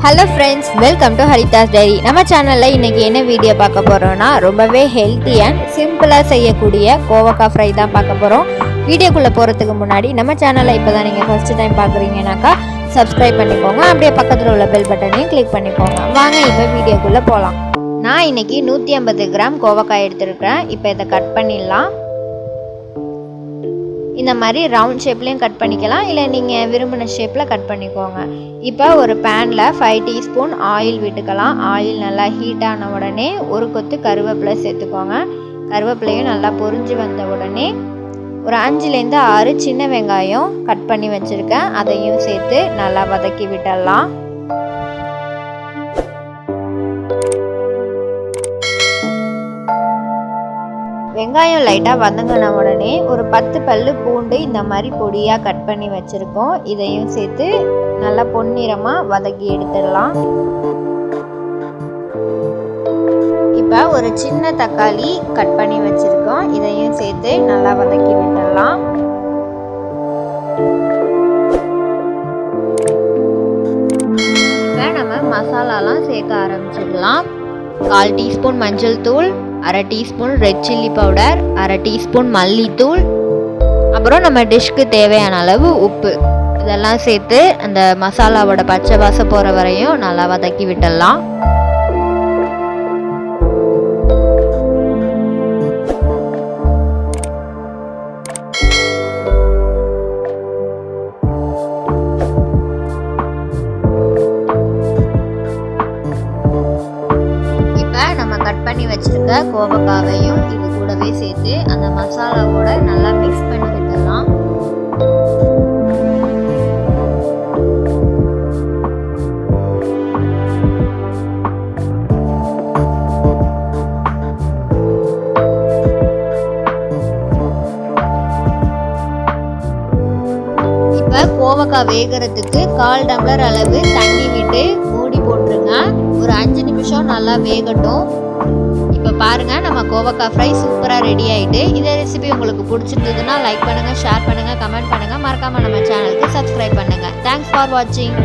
Hello friends, welcome to Haridas diary. நம்ம சேனலில் இன்றைக்கி என்ன வீடியோ பார்க்க போகிறோன்னா, ரொம்பவே ஹெல்த்தி அண்ட் சிம்பிளாக செய்யக்கூடிய கோவக்காய் ஃப்ரை தான் பார்க்க போகிறோம். வீடியோக்குள்ளே போகிறதுக்கு முன்னாடி நம்ம சேனலை இப்போ தான் நீங்கள் ஃபஸ்ட்டு டைம் பார்க்குறீங்கன்னாக்கா சப்ஸ்கிரைப் பண்ணிக்கோங்க. அப்படியே பக்கத்தில் உள்ள பெல் பட்டனையும் கிளிக் பண்ணிக்கோங்க. வாங்க இப்போ வீடியோக்குள்ளே போகலாம். நான் இன்றைக்கி 150 கிராம் கோவக்காய் எடுத்துருக்கேன். இப்போ இதை கட் பண்ணிடலாம். இந்த மாதிரி ரவுண்ட் ஷேப்லேயும் கட் பண்ணிக்கலாம், இல்லை நீங்கள் விரும்பின ஷேப்பில் கட் பண்ணிக்கோங்க. இப்போ ஒரு பேனில் 5 டீஸ்பூன் ஆயில் விட்டுக்கலாம். ஆயில் நல்லா ஹீட் ஆன உடனே ஒரு கொத்து கருவேப்பிலை சேர்த்துக்கோங்க. கருவேப்பிலையும் நல்லா பொரிஞ்சு வந்த உடனே ஒரு 5லேருந்து 6 சின்ன வெங்காயம் கட் பண்ணி வச்சுருக்கேன், அதையும் சேர்த்து நல்லா வதக்கி விட்டுடலாம். வெங்காயம் லைட்டாக வதங்கின உடனே ஒரு 10 பல்லு பூண்டு இந்த மாதிரி பொடியாக கட் பண்ணி வச்சுருக்கோம், இதையும் சேர்த்து நல்லா பொன்னிறமாக வதக்கி எடுத்துடலாம். இப்போ ஒரு சின்ன தக்காளி கட் பண்ணி வச்சுருக்கோம், இதையும் சேர்த்து நல்லா வதக்கி விட்டுடலாம். இப்போ நம்ம மசாலாலாம் சேர்க்க ஆரம்பிச்சிடலாம். 1/4 டீஸ்பூன் மஞ்சள் தூள், 1/2 teaspoon red chilli powder, 1/2 teaspoon மல்லித்தூள், அப்புறம் நம்ம டிஷ்க்கு தேவையான அளவு உப்பு, இதெல்லாம் சேர்த்து அந்த மசாலாவோட பச்சை வாசம் போகிற வரையும் நல்லா வதக்கி விட்டுடலாம். வச்சிருக்க கோவக்காவையும் இது கூடவே சேர்த்து அந்த மசாலாவோட நல்லா மிக்ஸ் பண்ணி விட்டுடலாம். இப்போ கோவக்காய் வேகிறதுக்கு 1/4 டம்ளர் அளவு தண்ணி விட்டு மூடி போட்டுருங்க. ஒரு 5 நிமிஷம் நல்லா வேகட்டும். இப்போ பாருங்கள், நம்ம கோவக்காய் ஃப்ரை சூப்பராக ரெடி ஆகிட்டு. இந்த ரெசிபி உங்களுக்கு பிடிச்சிருந்ததுன்னா லைக் பண்ணுங்கள், ஷேர் பண்ணுங்கள், கமெண்ட் பண்ணுங்கள். மறக்காமல் நம்ம சேனலுக்கு சப்ஸ்கிரைப் பண்ணுங்கள். தேங்க்ஸ் ஃபார் வாட்சிங்.